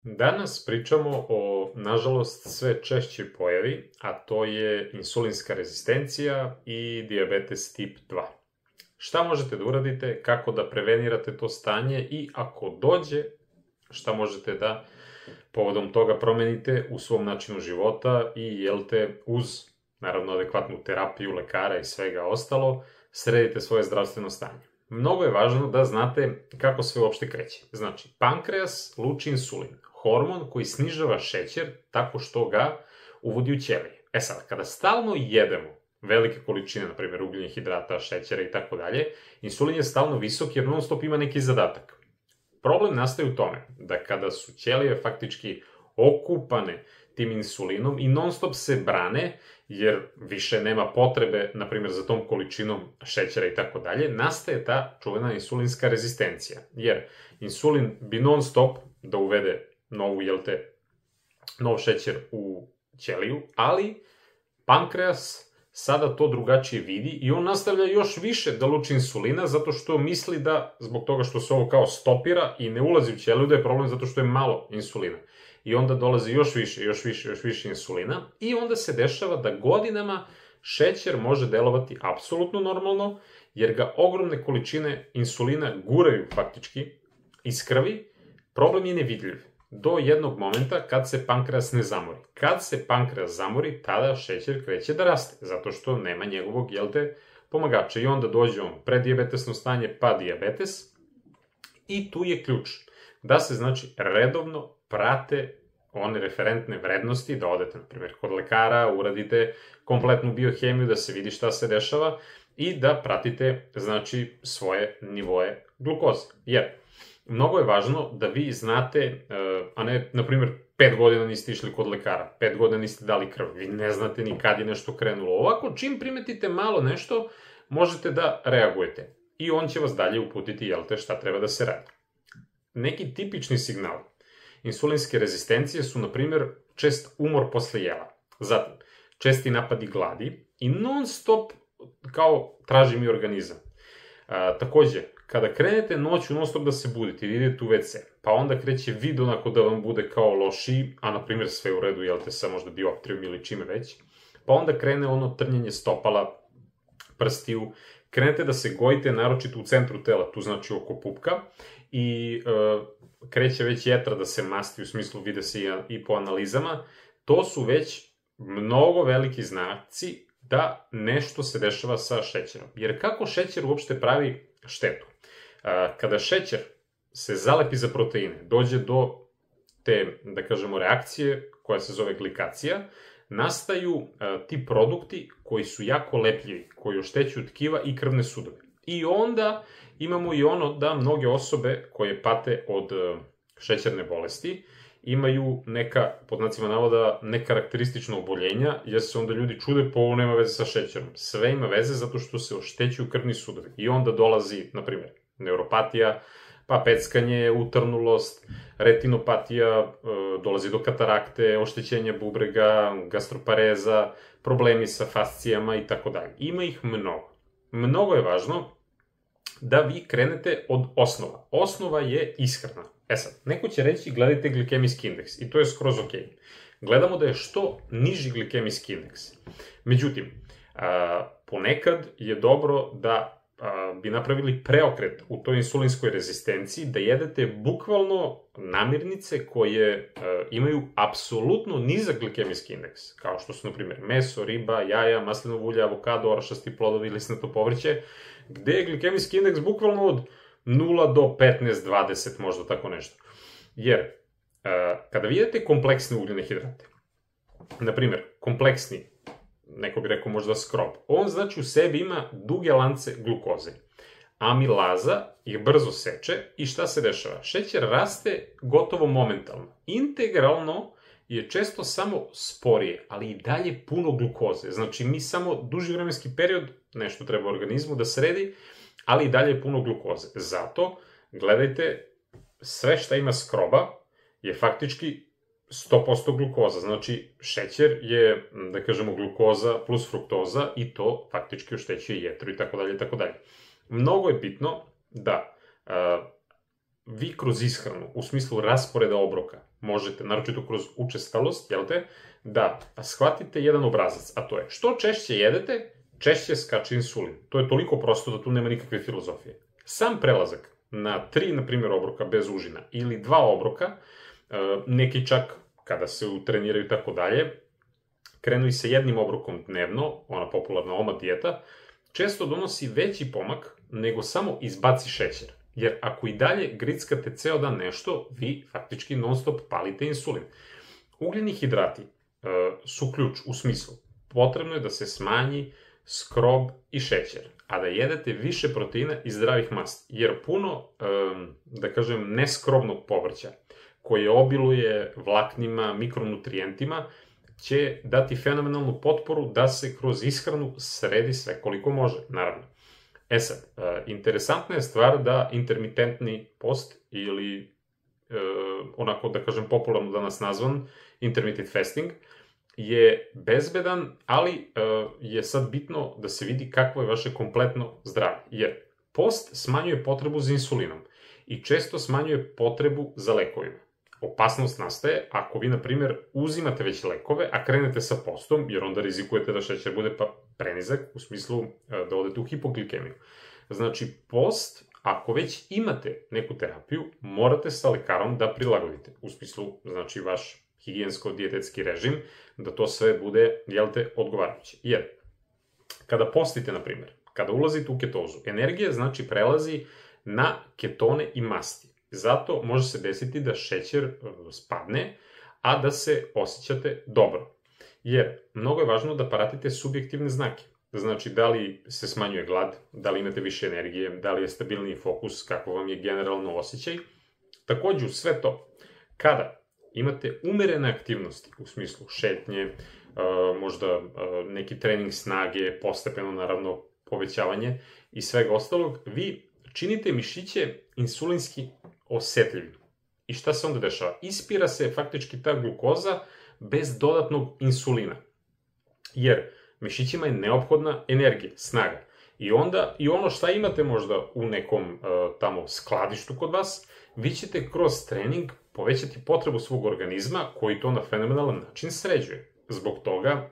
Danas pričamo o, nažalost, sve češćoj pojavi, a to je insulinska rezistencija i dijabetes tip 2. Šta možete da uradite, kako da prevenirate to stanje i ako dođe, šta možete da povodom toga promenite u svom načinu života i uz, naravno, adekvatnu terapiju, lekara i svega ostalo, sredite svoje zdravstveno stanje. Mnogo je važno da znate kako sve uopšte kreće. Znači, pankreas luči insulin, hormon koji snižava šećer tako što ga uvodi u ćelije. Sad, kada stalno jedemo velike količine, na primjer, ugljenih hidrata, šećera i tako dalje, insulin je stalno visok jer non stop ima neki zadatak. Problem nastaje u tome da kada su ćelije faktički okupane tim insulinom i non stop se brane, jer više nema potrebe, na primjer, za tom količinom šećera i tako dalje, nastaje ta čuvena insulinska rezistencija. Jer insulin bi non stop da uvede nov šećer u ćeliju, ali pankreas sada to drugačije vidi i on nastavlja još više da luči insulina zato što misli da, zbog toga što se ovo kao stopira i ne ulazi u ćeliju, da je problem zato što je malo insulina. I onda dolazi još više insulina i onda se dešava da godinama šećer može delovati apsolutno normalno, jer ga ogromne količine insulina guraju faktički iz krvi. Problem je nevidljiv do jednog momenta kad se pankreas ne zamori. Kad se pankreas zamori, tada šećer kreće da raste, zato što nema njegovog, pomagača. I onda dođe on preddiabetesno stanje, pa dijabetes. I tu je ključ. Da se, znači, redovno prate one referentne vrednosti, da odete, na primjer, kod lekara, uradite kompletnu biohemiju, da se vidi šta se dešava i da pratite, znači, svoje nivoe glukoze. Jer mnogo je važno da vi znate, a ne, na primjer, 5 godina niste išli kod lekara, 5 godina niste dali krv, vi ne znate ni kad je nešto krenulo. Ovako, čim primetite malo nešto, možete da reagujete i on će vas dalje uputiti, šta treba da se radi. Neki tipični signali insulinske rezistencije su, na primjer, čest umor posle jela, zatim česti napadi gladi i non stop kao traži mi organizam. Takođe, kada krenete noću non stop da se budite ili idete u WC, pa onda kreće vid onako da vam bude kao lošiji, a na primjer sve u redu, sa možda dioptrijom ili čime već, pa onda krene ono trnjenje stopala, prstiju, krenete da se gojite naročito u centru tela, tu znači oko pupka, i kreće već jetra da se masti, u smislu vide se i po analizama, to su već mnogo veliki znaci da nešto se dešava sa šećerom. Jer kako šećer uopšte pravi štetu? Kada šećer se zalepi za proteine, dođe do te, da kažemo, reakcije koja se zove glikacija, nastaju ti produkti koji su jako lepljivi, koji oštećuju tkiva i krvne sudove. I onda imamo i ono da mnoge osobe koje pate od šećerne bolesti imaju neka, pod znacima navoda, nekarakteristična oboljenja, jer se onda ljudi čude, pa ovo nema veze sa šećerom. Sve ima veze zato što se oštećuju krvni sudovi. I onda dolazi, na primjer, neuropatija, pa peckanje, utrnulost, retinopatija, dolazi do katarakte, oštećenja bubrega, gastropareza, problemi sa fascijama i tako dalje. Ima ih mnogo. Mnogo je važno da vi krenete od osnova. Osnova je ishrana. Sad, neko će reći gledajte glikemijski indeks i to je skroz ok. Gledamo da je što niži glikemijski indeks. Međutim, ponekad je dobro da bi napravili preokret u toj insulinskoj rezistenciji, da jedete bukvalno namirnice koje imaju apsolutno nizak glikemijski indeks, kao što su, na primjer, meso, riba, jaja, maslinovo ulje, avokado, orašasti plodovi, lisnato povrće, gde je glikemijski indeks bukvalno od 0 do 15, 20, možda tako nešto. Jer, kada vi jedete kompleksne ugljene hidrate, na primjer, kompleksni, neko bi rekao možda skrob, on znači u sebi ima duge lance glukoze. Amilaza ih brzo seče i šta se dešava? Šećer raste gotovo momentalno. Integralno je često samo sporije, ali i dalje puno glukoze. Znači mi samo duži vremenski period, nešto treba organizmu da sredi, ali i dalje puno glukoze. Zato gledajte, sve šta ima skroba je faktički 100% glukoza, znači šećer je, da kažemo, glukoza plus fruktoza i to faktički oštećuje jetru i tako dalje i tako dalje. Mnogo je bitno da vi kroz ishranu, u smislu rasporeda obroka, možete, naročito kroz učestalost, jel te, da shvatite jedan obrazac, a to je što češće jedete, češće skače insulin. To je toliko prosto da tu nema nikakve filozofije. Sam prelazak na 3, na primjer, obroka bez užina ili 2 obroka, neki čak kada se utreniraju i tako dalje, krenu i sa jednim obrokom dnevno, ona popularna OMA dijeta, često donosi veći pomak nego samo izbaci šećer. Jer ako i dalje grickate ceo dan nešto, vi faktički non stop palite insulin. Ugljeni hidrati su ključ u smislu. Potrebno je da se smanji skrob i šećer, a da jedete više proteina i zdravih masti. Jer puno, da kažem, neskrobnog povrća, koje obiluje vlaknima, mikronutrijentima, će dati fenomenalnu potporu da se kroz ishranu sredi sve koliko može, naravno. Sad, interesantna je stvar da intermitentni post ili, onako da kažem popularno danas nazvan, intermittent fasting, je bezbedan, ali je sad bitno da se vidi kakvo je vaše kompletno zdravlje. Jer post smanjuje potrebu za insulinom i često smanjuje potrebu za lekovima. Opasnost nastaje ako vi, na primjer, uzimate već lekove, a krenete sa postom, jer onda rizikujete da šećer bude prenizak, u smislu da odete u hipoglikemiju. Znači, post, ako već imate neku terapiju, morate sa lekarom da prilagodite. U smislu, znači, vaš higijensko-dijetetski režim, da to sve bude, jel te, odgovarajuće. Jer, kada postite, na primjer, kada ulazite u ketozu, energija, znači, prelazi na ketone i masti. Zato može se desiti da šećer spadne, a da se osjećate dobro. Jer mnogo je važno da pratite subjektivne znake. Znači, da li se smanjuje glad, da li imate više energije, da li je stabilniji fokus, kako vam je generalno osjećaj. Takođe, u sve to, kada imate umerene aktivnosti, u smislu šetnje, možda neki trening snage, postepeno, naravno, povećavanje i svega ostalog, vi činite mišiće insulinski osetljivim. I šta se onda dešava? Ispira se faktički ta glukoza bez dodatnog insulina. Jer mišićima je neophodna energija, snaga. I onda i ono šta imate možda u nekom tamo skladištu kod vas, vi ćete kroz trening povećati potrebu svog organizma koji to na fenomenalan način sređuje. Zbog toga,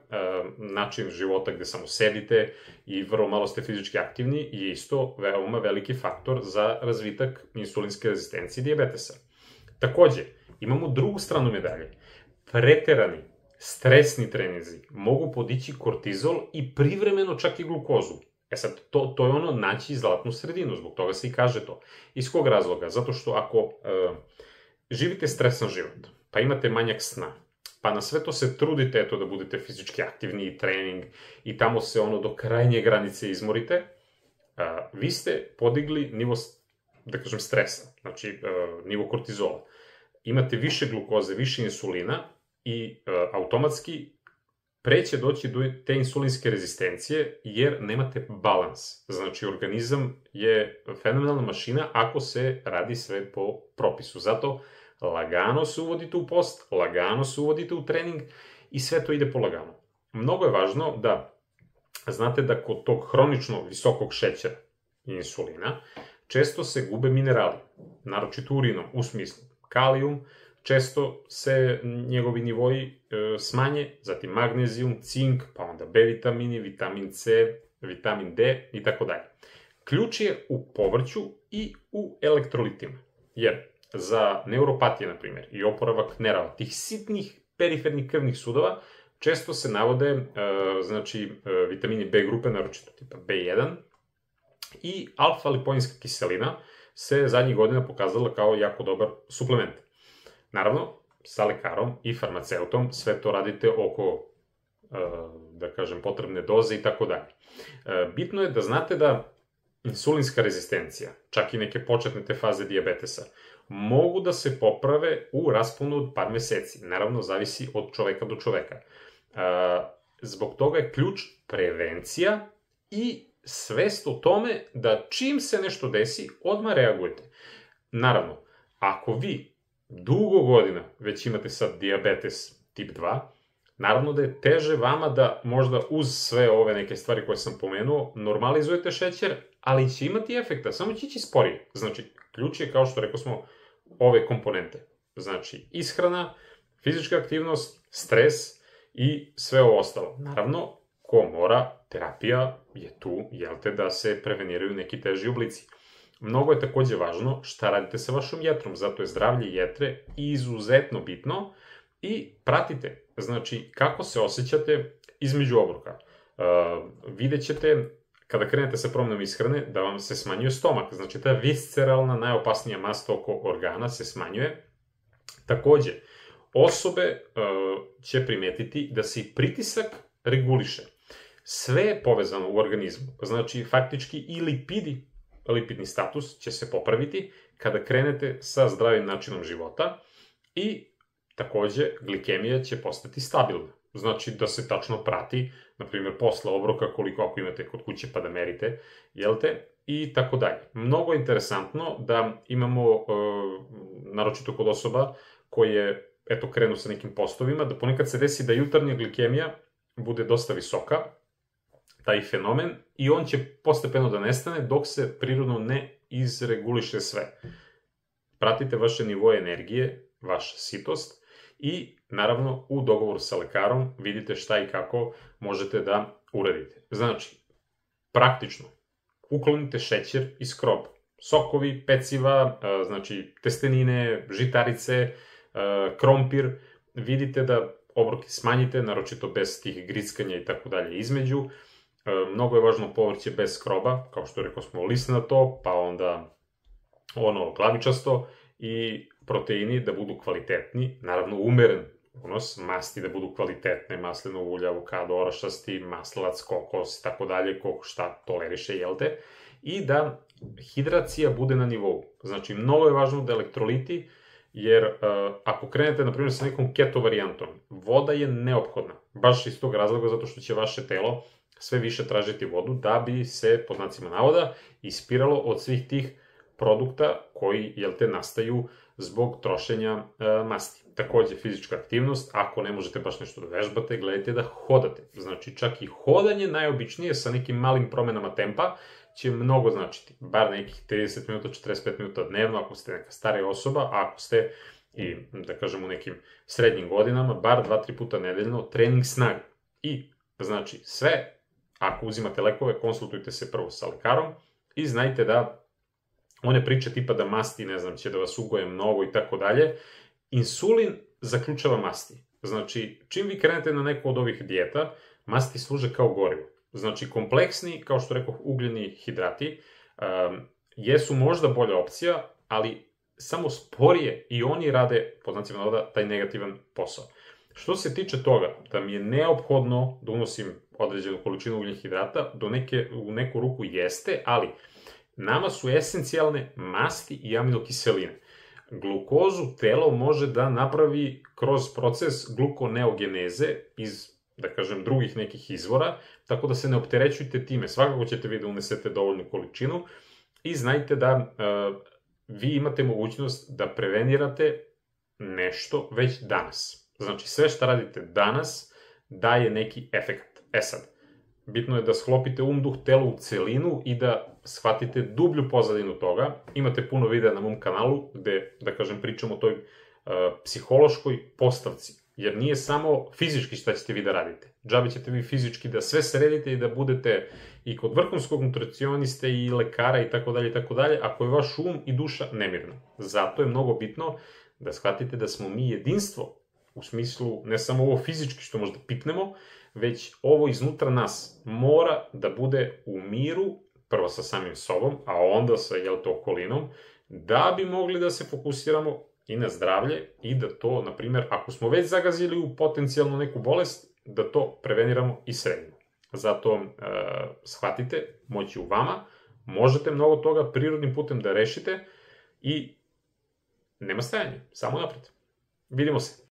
način života gde samo sedite i vrlo malo ste fizički aktivni je isto veoma veliki faktor za razvitak insulinske rezistencije i dijabetesa. Takođe, imamo drugu stranu medalje. Preterani, stresni treninzi mogu podići kortizol i privremeno čak i glukozu. Sad, to je ono naći zlatnu sredinu, zbog toga se i kaže to. Iz kog razloga? Zato što ako živite stresan život, pa imate manjak sna, pa na sve to se trudite, eto, da budete fizički aktivni i trening i tamo se ono do krajnje granice izmorite, vi ste podigli nivo, da kažem, stresa, znači nivo kortizola. Imate više glukoze, više insulina i automatski pre će doći do te insulinske rezistencije jer nemate balans. Znači, organizam je fenomenalna mašina ako se radi sve po propisu. Zato lagano se uvodite u post, lagano se uvodite u trening i sve to ide polagano. Mnogo je važno da znate da kod tog hronično visokog šećera i insulina često se gube minerali, naročito urinom, u smislu kalijum, često se njegovi nivoji smanje, zatim magnezijum, cink, pa onda B vitamini, vitamin C, vitamin D i tako dalje. Ključ je u povrću i u elektrolitima, jer za neuropatije, na primjer, i oporavak nerava, tih sitnih perifernih krvnih sudova, često se navode, znači, vitamini B grupe, naročito tipa B1, i alfa-lipoinska kiselina se zadnjih godina pokazala kao jako dobar suplement. Naravno, sa lekarom i farmaceutom sve to radite oko, da kažem, potrebne doze i tako dalje. Bitno je da znate da insulinska rezistencija, čak i neke početne te faze dijabetesa, mogu da se poprave u rasponu od par meseci. Naravno, zavisi od čoveka do čoveka. Zbog toga je ključ prevencija i svest o tome da čim se nešto desi, odmah reagujete. Naravno, ako vi dugo godina već imate sad dijabetes tip 2, naravno da je teže vama da možda uz sve ove neke stvari koje sam pomenuo normalizujete šećer, ali će imati efekta, samo će ići sporije. Znači, ključ je, kao što rekao smo, ove komponente. Znači, ishrana, fizička aktivnost, stres i sve ovo ostalo. Naravno, ko mora, terapija je tu, da se preveniraju neki teži oblici. Mnogo je takođe važno šta radite sa vašom jetrom, zato je zdravlje jetre izuzetno bitno i pratite, znači, kako se osjećate između obroka. Vidjet ćete, kada krenete sa promenom ishrane, da vam se smanjuje stomak, znači ta visceralna, najopasnija mast oko organa se smanjuje. Takođe, osobe će primetiti da se i pritisak reguliše. Sve je povezano u organizmu, znači faktički i lipidni status će se popraviti kada krenete sa zdravim načinom života i takođe glikemija će postati stabilna. Znači da se tačno prati, na primjer posle obroka koliko ako imate kod kuće pa da merite, i tako dalje. Mnogo je interesantno da imamo, naročito kod osoba koje, krenu sa nekim postovima, da ponekad se desi da jutarnja glikemija bude dosta visoka, taj fenomen, i on će postepeno da nestane dok se prirodno ne izreguliše sve. Pratite vaše nivoje energije, vaša sitost i, naravno, u dogovoru sa lekarom vidite šta i kako možete da uradite. Znači, praktično, uklonite šećer i skrob, sokovi, peciva, znači testenine, žitarice, krompir, vidite da obroke smanjite, naročito bez tih grickanja i tako dalje između. Mnogo je važno povrće bez skroba, kao što rekao smo, lisnato, pa onda glavičasto, i proteini da budu kvalitetni, naravno umeren unos, masti da budu kvalitetne, maslino ulje, avokado, orašasti, maslac, kokos, tako dalje, koliko šta toleriše, i da hidracija bude na nivou. Znači, mnogo je važno da elektroliti, jer ako krenete, na primjer, sa nekom keto varijantom, voda je neophodna, baš iz tog razloga, zato što će vaše telo sve više tražiti vodu da bi se, po znacima navoda, ispiralo od svih tih produkta koji, nastaju zbog trošenja masti. Takođe, fizička aktivnost, ako ne možete baš nešto da vežbate, gledajte da hodate. Znači, čak i hodanje najobičnije sa nekim malim promenama tempa će mnogo značiti. Bar nekih 30 minuta, 45 minuta dnevno, ako ste neka starija osoba, a ako ste i, da kažem, u nekim srednjim godinama, bar 2-3 puta nedeljno trening snage. I, znači, sve, ako uzimate lekove, konsultujte se prvo sa lekarom i znajte da one priče tipa da masti, ne znam, će da vas ugoje mnogo i tako dalje, insulin zaključava masti. Znači, čim vi krenete na neku od ovih dijeta, masti služe kao gorivo. Znači, kompleksni, kao što rekoh, ugljeni hidrati, jesu možda bolja opcija, ali samo sporije i oni rade, po znacima navoda, taj negativan posao. Što se tiče toga da mi je neophodno da unosim određenu količinu ugljenih hidrata, u neku ruku jeste, ali nama su esencijalne masti i aminokiseline. Glukozu telo može da napravi kroz proces glukoneogeneze iz, da kažem, drugih nekih izvora, tako da se ne opterećujte time. Svakako ćete vi da unesete dovoljnu količinu i znajte da vi imate mogućnost da prevenirate nešto već danas. Znači, sve što radite danas daje neki efekt. Sad, bitno je da sklopite duh, telo u celinu i da shvatite dublju pozadinu toga. Imate puno videa na mom kanalu gde, da kažem, pričam o toj psihološkoj postavci. Jer nije samo fizički šta ćete vi da radite. Džabe ćete vi fizički da sve sredite i da budete i kod vrhunskog nutricioniste i lekara i tako dalje, ako je vaš um i duša nemirna. Zato je mnogo bitno da shvatite da smo mi jedinstvo, u smislu ne samo ovo fizički što možda pipnemo, već ovo iznutra nas mora da bude u miru, prvo sa samim sobom, a onda sa okolinom, da bi mogli da se fokusiramo i na zdravlje i da to, na primjer, ako smo već zagazili u potencijalno neku bolest, da to preveniramo i sredimo. Zato shvatite, moći u vama, možete mnogo toga prirodnim putem da rešite i nema stajanja, samo napred. Vidimo se.